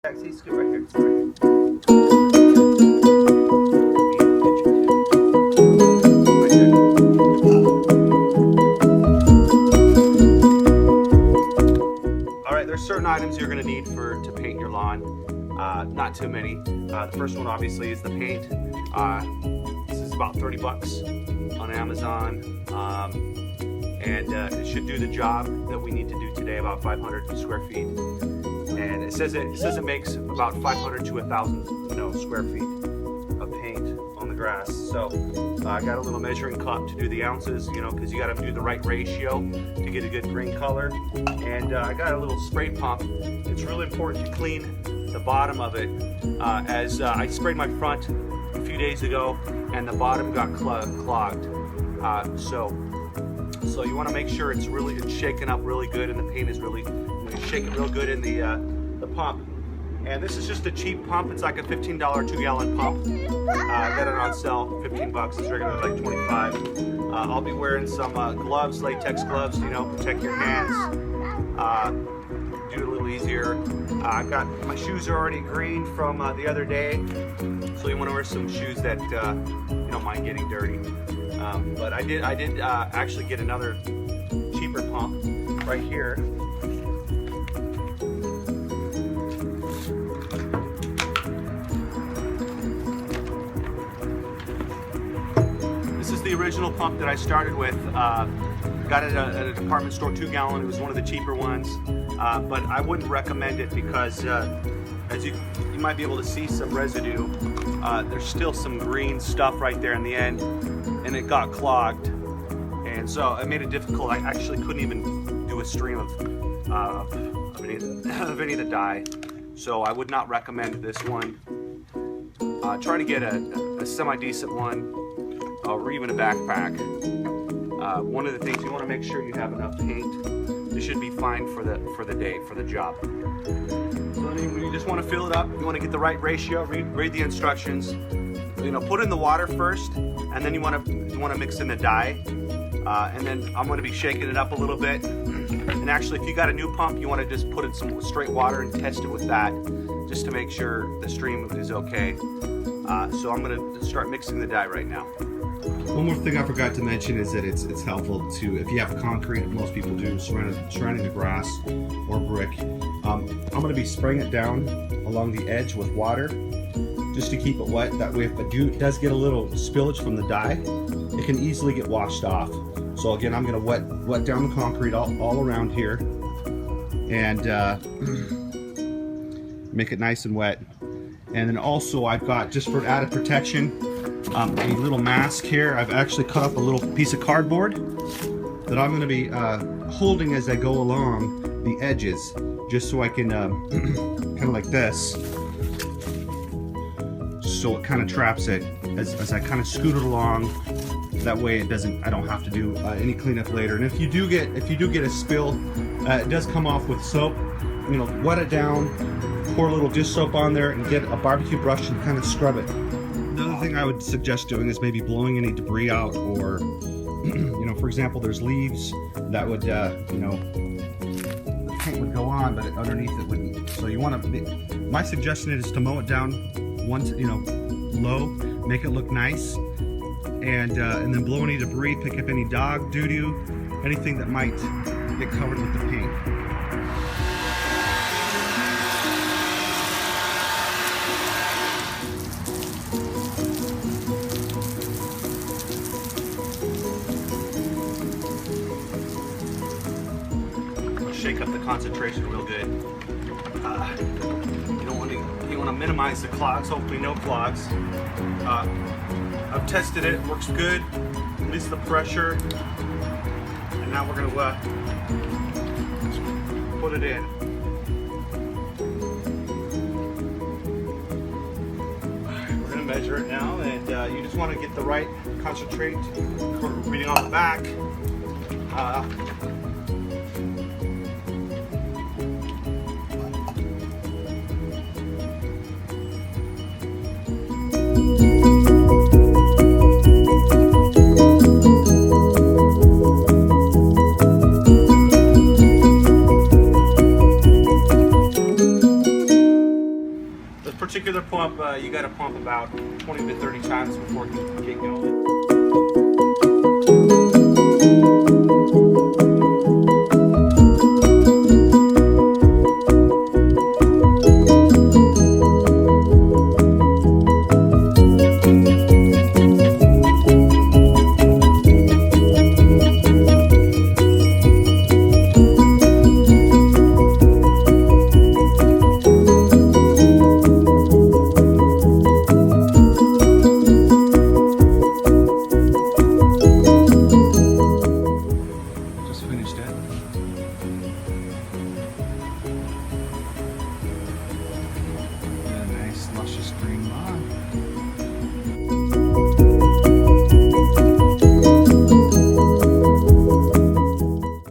Taxi, scoot right here. Scoot right here. Right there. All right, there's certain items you're going to need to paint your lawn. Not too many. The first one obviously is the paint. This is about 30 bucks on Amazon. And it should do the job that we need to do today, about 500 square feet. And it says it makes about 500 to 1,000 square feet of paint on the grass. So I got a little measuring cup to do the ounces, because you got to do the right ratio to get a good green color. And I got a little spray pump. It's really important to clean the bottom of it, as I sprayed my front a few days ago and the bottom got clogged. So you want to make sure it's shaken up really good, and the paint is really, shake it real good in the pump. And this is just a cheap pump. It's like a $15 2-gallon pump. I got it on sale, 15 bucks. It's regularly like 25. I'll be wearing some gloves, latex gloves, protect your hands. Do it a little easier. I got my shoes are already green from the other day, so you want to wear some shoes that you don't mind getting dirty. But I did actually get another cheaper pump right here. This is the original pump that I started with. Got it at a department store, 2-gallon. It was one of the cheaper ones, but I wouldn't recommend it because as you might be able to see some residue. There's still some green stuff right there in the end, and it got clogged, and so it made it difficult. I actually couldn't even do a stream of any of the dye, so I would not recommend this one. Try to get a semi-decent one, or even a backpack. One of the things, you want to make sure you have enough paint. This should be fine for the day, for the job. So you just want to fill it up. You want to get the right ratio. Read the instructions. Put in the water first, and then you want to mix in the dye. And then I'm going to be shaking it up a little bit. And actually, if you got a new pump, you want to just put in some straight water and test it with that, just to make sure the stream is okay. So I'm going to start mixing the dye right now. One more thing I forgot to mention is that it's helpful to, if you have concrete, most people do, surrounding the grass or brick. I'm going to be spraying it down along the edge with water just to keep it wet. That way, if it does get a little spillage from the dye, it can easily get washed off. So again, I'm going to wet down the concrete all around here and make it nice and wet. And then also I've got, just for added protection, a little mask here. I've actually cut up a little piece of cardboard that I'm going to be holding as I go along the edges, just so I can kind of like this, so it kind of traps it as I kind of scoot it along. That way I don't have to do any cleanup later. And if you do get a spill, it does come off with soap. Wet it down, pour a little dish soap on there, and get a barbecue brush and kind of scrub it. The other thing I would suggest doing is maybe blowing any debris out, or for example, there's leaves that would the paint would go on, but underneath it wouldn't. So you want to, my suggestion is to mow it down once, low, make it look nice, and then blow any debris, pick up any dog doo-doo, anything that might get covered with the paint. Shake up the concentration real good. You want to minimize the clogs. Hopefully no clogs. I've tested it. It works good. Release the pressure. And now we're going to put it in. We're going to measure it now, and you just want to get the right concentrate. Reading on the back. particular pump, you got to pump about 20 to 30 times before you get going.